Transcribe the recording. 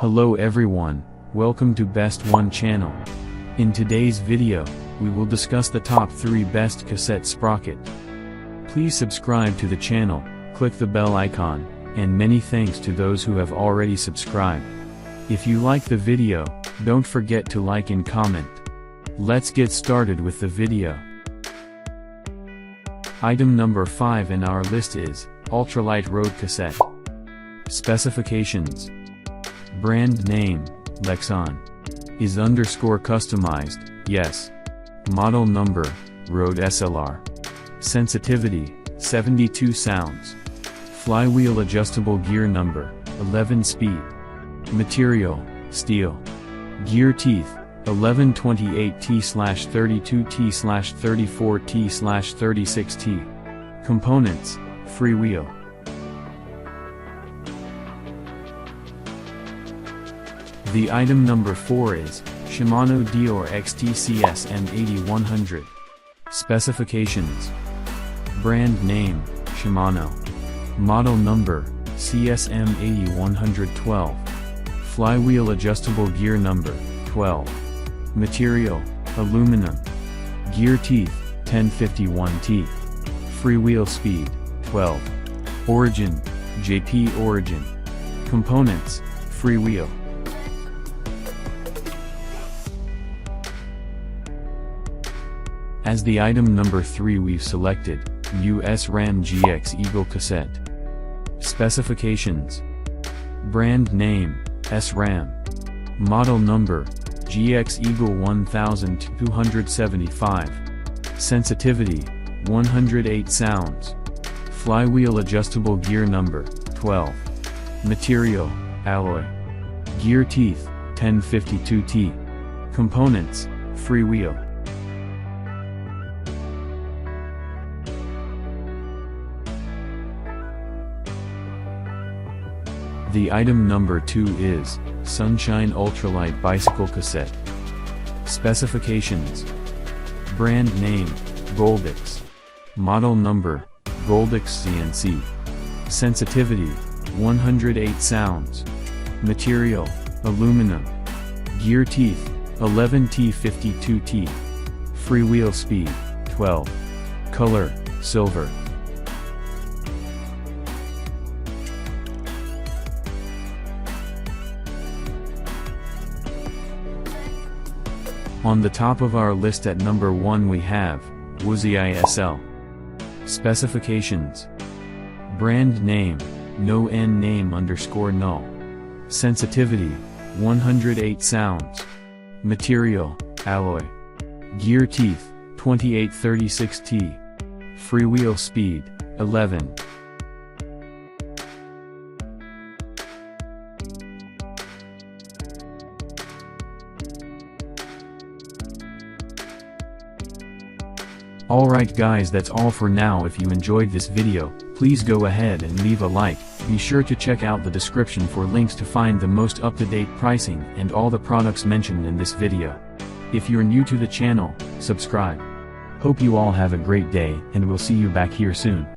Hello everyone, welcome to Best One channel. In today's video, we will discuss the top 3 best cassette sprocket. Please subscribe to the channel, click the bell icon, and many thanks to those who have already subscribed. If you like the video, don't forget to like and comment. Let's get started with the video. Item number 5 in our list is Ultralight Road Cassette. Specifications. Brand name, Lexon. Is _customized, yes. Model number, Road SLR. Sensitivity, 72 sounds. Flywheel adjustable gear number, 11 speed. Material, steel. Gear teeth, 1128T/32T/34T/36T. Components, freewheel. The item number 4 is Shimano DEORE XT-CSM 8100. Specifications. Brand name, Shimano. Model number, CSM 8112. Flywheel adjustable gear number, 12. Material, aluminum. Gear teeth, 1051T. Freewheel speed, 12. Origin, JP origin. Components, freewheel. As the item number 3 we've selected, new Sram GX Eagle cassette. Specifications. Brand name, Sram. Model number, GX Eagle 1275. Sensitivity, 108 sounds. Flywheel adjustable gear number, 12. Material, alloy. Gear teeth, 1052T. Components, freewheel. The item number 2 is Sunshine Ultralight Bicycle Cassette. Specifications. Brand name, Goldix. Model number, Goldix CNC. Sensitivity, 108 sounds. Material, aluminum. Gear teeth, 11T52T. Freewheel speed, 12. Color, silver. On the top of our list at number 1 we have Woozy SL. Specifications. Brand name, no N name _null. Sensitivity, 108 sounds. Material, alloy. Gear teeth, 2836T. Freewheel speed, 11. Alright guys, that's all for now. If you enjoyed this video, please go ahead and leave a like. Be sure to check out the description for links to find the most up-to-date pricing and all the products mentioned in this video. If you're new to the channel, subscribe. Hope you all have a great day, and we'll see you back here soon.